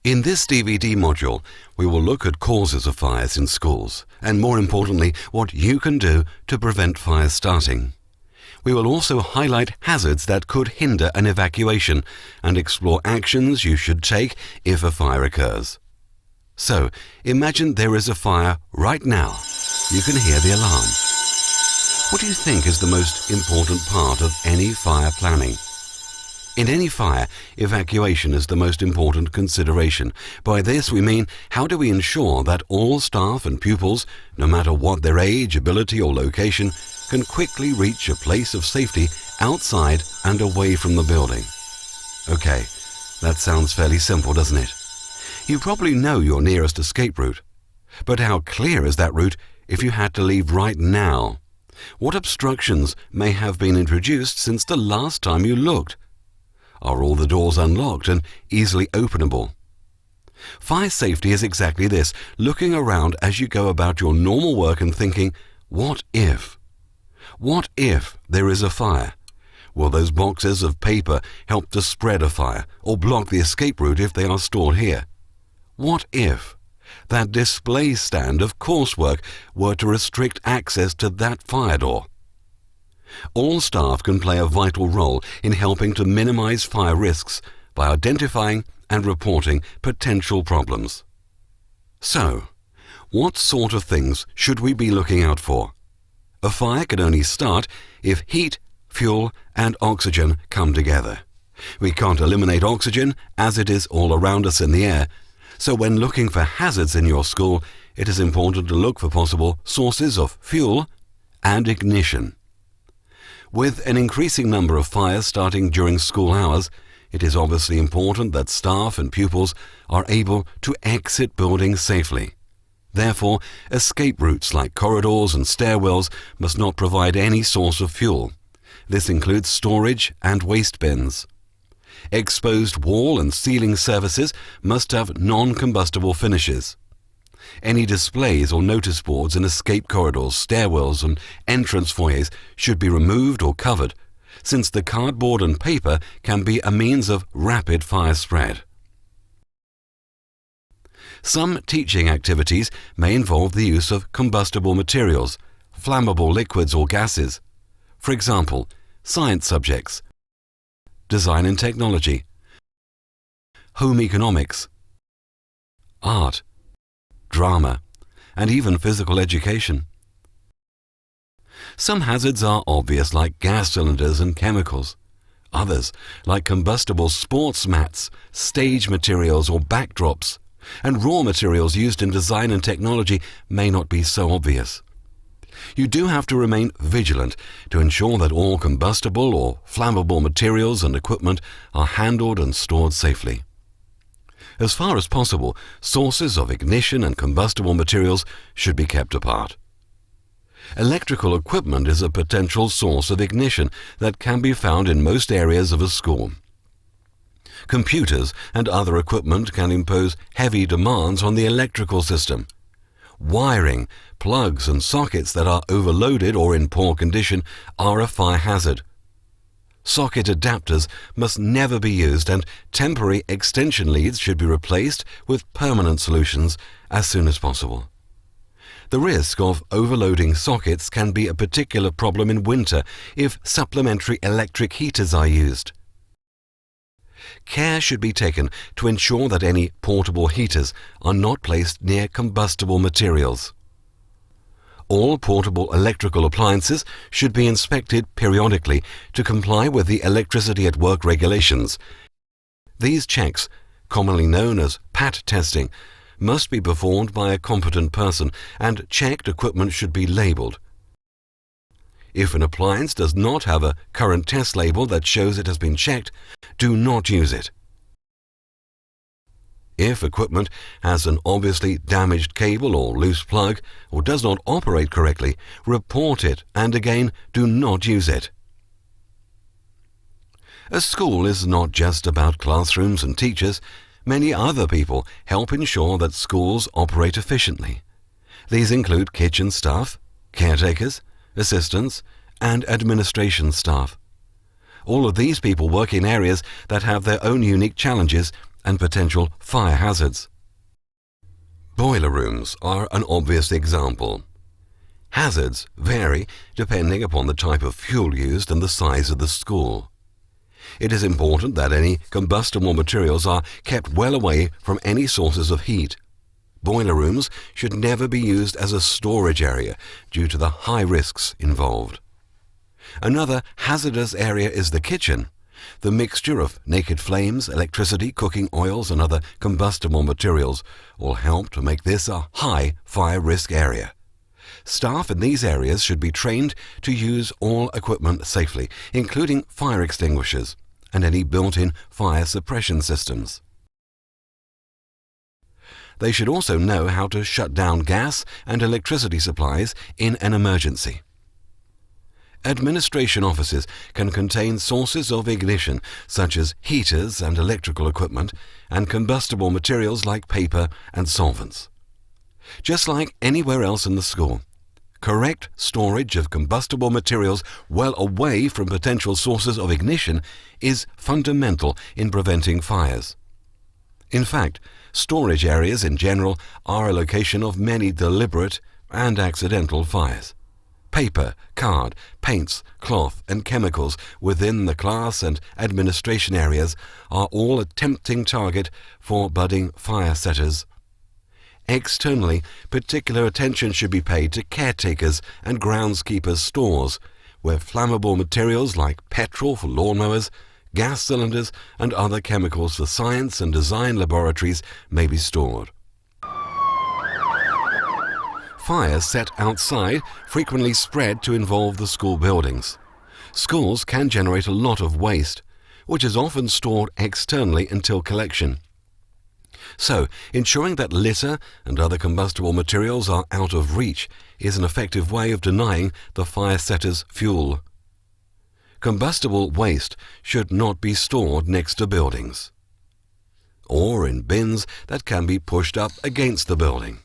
In this DVD module, we will look at causes of fires in schools, and more importantly, what you can do to prevent fires starting. We will also highlight hazards that could hinder an evacuation and explore actions you should take if a fire occurs. So, imagine there is a fire right now. You can hear the alarm. What do you think is the most important part of any fire planning? In any fire, evacuation is the most important consideration. By this we mean, how do we ensure that all staff and pupils, no matter what their age, ability or location, can quickly reach a place of safety outside and away from the building? Okay, that sounds fairly simple, doesn't it? You probably know your nearest escape route. But how clear is that route if you had to leave right now? What obstructions may have been introduced since the last time you looked? Are all the doors unlocked and easily openable? Fire safety is exactly this, looking around as you go about your normal work and thinking, what if? What if there is a fire? Will those boxes of paper help to spread a fire or block the escape route if they are stored here? What if that display stand of coursework were to restrict access to that fire door? All staff can play a vital role in helping to minimize fire risks by identifying and reporting potential problems. So, what sort of things should we be looking out for? A fire can only start if heat, fuel, and oxygen come together. We can't eliminate oxygen as it is all around us in the air, so when looking for hazards in your school, it is important to look for possible sources of fuel and ignition. With an increasing number of fires starting during school hours, it is obviously important that staff and pupils are able to exit buildings safely. Therefore, escape routes like corridors and stairwells must not provide any source of fuel. This includes storage and waste bins. Exposed wall and ceiling surfaces must have non-combustible finishes. Any displays or notice boards in escape corridors, stairwells and entrance foyers should be removed or covered, since the cardboard and paper can be a means of rapid fire spread. Some teaching activities may involve the use of combustible materials, flammable liquids or gases. For example, science subjects, design and technology, home economics, art, drama, and even physical education. Some hazards are obvious, like gas cylinders and chemicals. Others, like combustible sports mats, stage materials or backdrops, and raw materials used in design and technology, may not be so obvious. You do have to remain vigilant to ensure that all combustible or flammable materials and equipment are handled and stored safely. As far as possible, sources of ignition and combustible materials should be kept apart. Electrical equipment is a potential source of ignition that can be found in most areas of a school. Computers and other equipment can impose heavy demands on the electrical system. Wiring, plugs and sockets that are overloaded or in poor condition are a fire hazard. Socket adapters must never be used, and temporary extension leads should be replaced with permanent solutions as soon as possible. The risk of overloading sockets can be a particular problem in winter if supplementary electric heaters are used. Care should be taken to ensure that any portable heaters are not placed near combustible materials. All portable electrical appliances should be inspected periodically to comply with the Electricity at Work regulations. These checks, commonly known as PAT testing, must be performed by a competent person, and checked equipment should be labeled. If an appliance does not have a current test label that shows it has been checked, do not use it. If equipment has an obviously damaged cable or loose plug or does not operate correctly, report it, and again, do not use it. A school is not just about classrooms and teachers. Many other people help ensure that schools operate efficiently. These include kitchen staff, caretakers, assistants, and administration staff. All of these people work in areas that have their own unique challenges and potential fire hazards. Boiler rooms are an obvious example. Hazards vary depending upon the type of fuel used and the size of the school. It is important that any combustible materials are kept well away from any sources of heat. Boiler rooms should never be used as a storage area due to the high risks involved. Another hazardous area is the kitchen. The mixture of naked flames, electricity, cooking oils and other combustible materials all help to make this a high fire risk area. Staff in these areas should be trained to use all equipment safely, including fire extinguishers and any built-in fire suppression systems. They should also know how to shut down gas and electricity supplies in an emergency. Administration offices can contain sources of ignition such as heaters and electrical equipment and combustible materials like paper and solvents. Just like anywhere else in the school, correct storage of combustible materials well away from potential sources of ignition is fundamental in preventing fires. In fact, storage areas in general are a location of many deliberate and accidental fires. Paper, card, paints, cloth and chemicals within the class and administration areas are all a tempting target for budding fire setters. Externally, particular attention should be paid to caretakers and groundskeepers' stores, where flammable materials like petrol for lawnmowers, gas cylinders and other chemicals for science and design laboratories may be stored. Fires set outside frequently spread to involve the school buildings. Schools can generate a lot of waste, which is often stored externally until collection. So, ensuring that litter and other combustible materials are out of reach is an effective way of denying the fire setters fuel. Combustible waste should not be stored next to buildings, or in bins that can be pushed up against the building.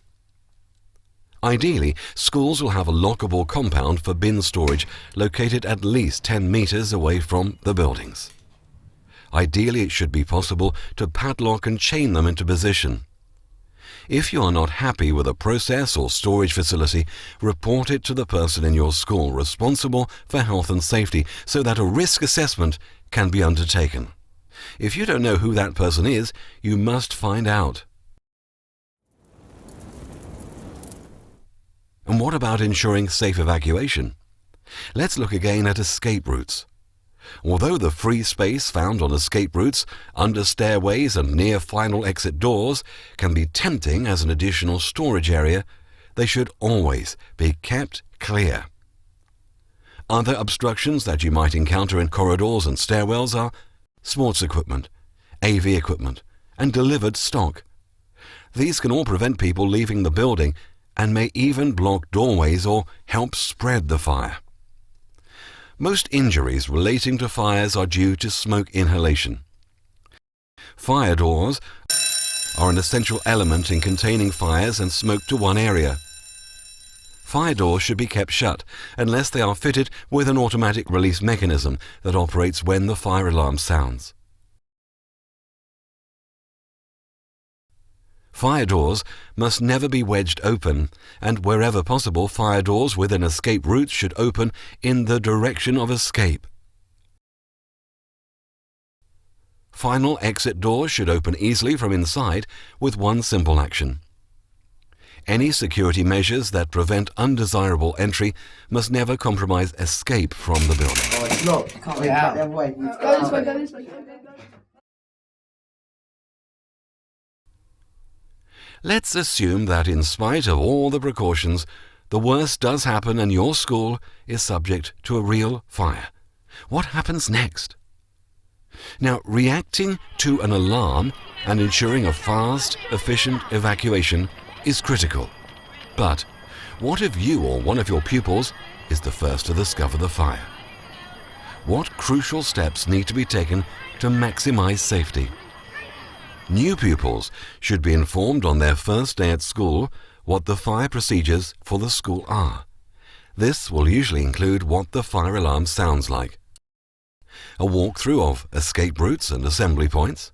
Ideally, schools will have a lockable compound for bin storage located at least 10 meters away from the buildings. Ideally, it should be possible to padlock and chain them into position. If you are not happy with a process or storage facility, report it to the person in your school responsible for health and safety so that a risk assessment can be undertaken. If you don't know who that person is, you must find out. And what about ensuring safe evacuation? Let's look again at escape routes. Although the free space found on escape routes, under stairways and near final exit doors can be tempting as an additional storage area, they should always be kept clear. Other obstructions that you might encounter in corridors and stairwells are sports equipment, AV equipment, and delivered stock. These can all prevent people leaving the building and may even block doorways or help spread the fire. Most injuries relating to fires are due to smoke inhalation. Fire doors are an essential element in containing fires and smoke to one area. Fire doors should be kept shut unless they are fitted with an automatic release mechanism that operates when the fire alarm sounds. Fire doors must never be wedged open, and wherever possible, fire doors with an escape route should open in the direction of escape. Final exit doors should open easily from inside with one simple action. Any security measures that prevent undesirable entry must never compromise escape from the building. Oh, it's locked. Can't get out. The other way. Go this way, go this way. Let's assume that in spite of all the precautions, the worst does happen and your school is subject to a real fire. What happens next? Now, reacting to an alarm and ensuring a fast, efficient evacuation is critical. But what if you or one of your pupils is the first to discover the fire? What crucial steps need to be taken to maximize safety? New pupils should be informed on their first day at school what the fire procedures for the school are. This will usually include what the fire alarm sounds like, a walkthrough of escape routes and assembly points,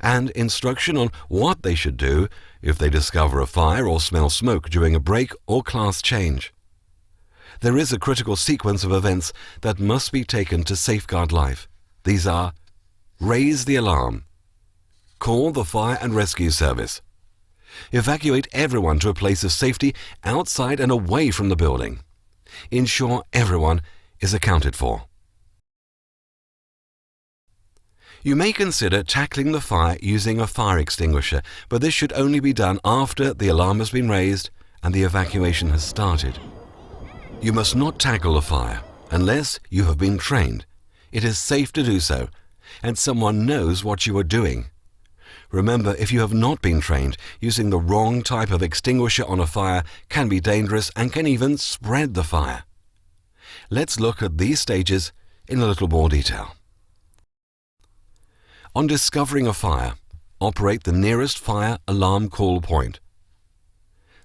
and instruction on what they should do if they discover a fire or smell smoke during a break or class change. There is a critical sequence of events that must be taken to safeguard life. These are: raise the alarm, call the fire and rescue service, evacuate everyone to a place of safety outside and away from the building, ensure everyone is accounted for. You may consider tackling the fire using a fire extinguisher, but this should only be done after the alarm has been raised and the evacuation has started. You must not tackle a fire unless you have been trained. It is safe to do so, and someone knows what you are doing. Remember, if you have not been trained, using the wrong type of extinguisher on a fire can be dangerous and can even spread the fire. Let's look at these stages in a little more detail. On discovering a fire, operate the nearest fire alarm call point.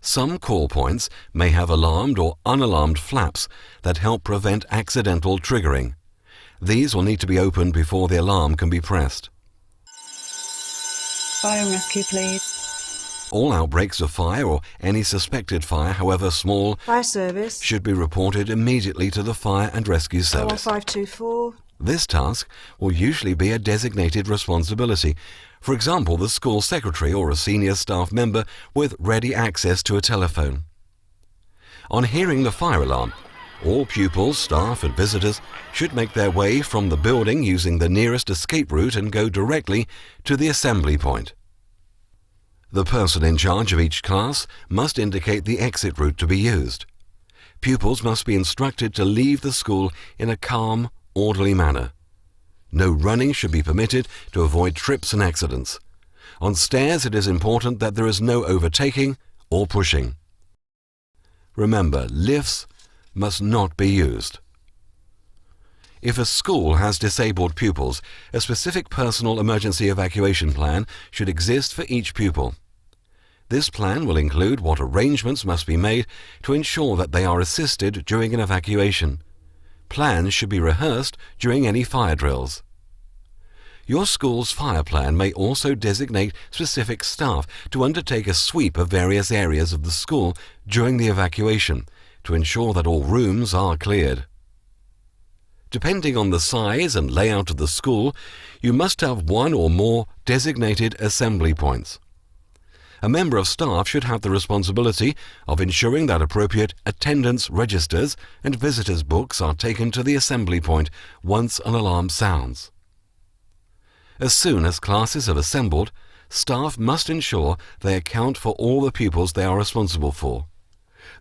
Some call points may have alarmed or unalarmed flaps that help prevent accidental triggering. These will need to be opened before the alarm can be pressed. Fire and rescue, please. All outbreaks of fire or any suspected fire, however small, Fire service. should be reported immediately to the fire and rescue service. 524. This task will usually be a designated responsibility. For example, the school secretary or a senior staff member with ready access to a telephone. On hearing the fire alarm, all pupils, staff and visitors should make their way from the building using the nearest escape route and go directly to the assembly point. The person in charge of each class must indicate the exit route to be used. Pupils must be instructed to leave the school in a calm, orderly manner. No running should be permitted to avoid trips and accidents. On stairs, it is important that there is no overtaking or pushing. Remember, lifts must not be used. If a school has disabled pupils, a specific personal emergency evacuation plan should exist for each pupil. This plan will include what arrangements must be made to ensure that they are assisted during an evacuation. Plans should be rehearsed during any fire drills. Your school's fire plan may also designate specific staff to undertake a sweep of various areas of the school during the evacuation to ensure that all rooms are cleared. Depending on the size and layout of the school, you must have one or more designated assembly points. A member of staff should have the responsibility of ensuring that appropriate attendance registers and visitors' books are taken to the assembly point once an alarm sounds. As soon as classes have assembled, staff must ensure they account for all the pupils they are responsible for.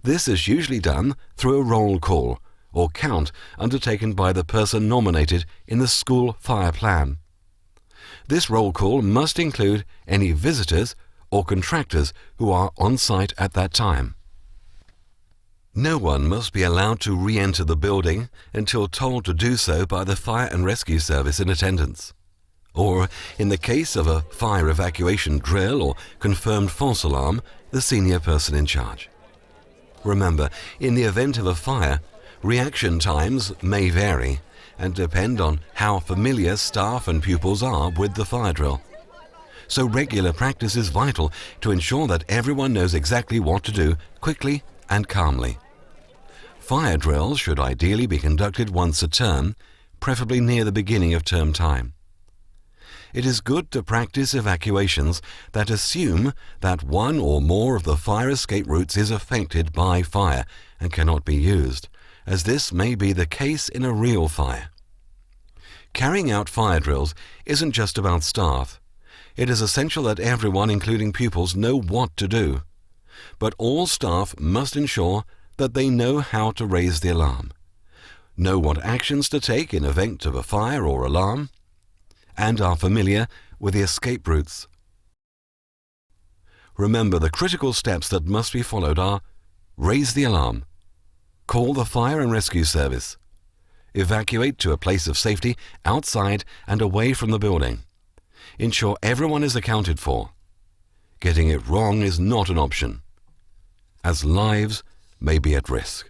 This is usually done through a roll call or count undertaken by the person nominated in the school fire plan. This roll call must include any visitors or contractors who are on site at that time. No one must be allowed to re-enter the building until told to do so by the fire and rescue service in attendance, or, in the case of a fire evacuation drill or confirmed false alarm, the senior person in charge. Remember, in the event of a fire, reaction times may vary and depend on how familiar staff and pupils are with the fire drill. So regular practice is vital to ensure that everyone knows exactly what to do quickly and calmly. Fire drills should ideally be conducted once a term, preferably near the beginning of term time. It is good to practice evacuations that assume that one or more of the fire escape routes is affected by fire and cannot be used, as this may be the case in a real fire. Carrying out fire drills isn't just about staff. It is essential that everyone, including pupils, know what to do. But all staff must ensure that they know how to raise the alarm, know what actions to take in event of a fire or alarm, and are familiar with the escape routes. Remember, the critical steps that must be followed are: raise the alarm, call the fire and rescue service, evacuate to a place of safety outside and away from the building, ensure everyone is accounted for. Getting it wrong is not an option, as lives may be at risk.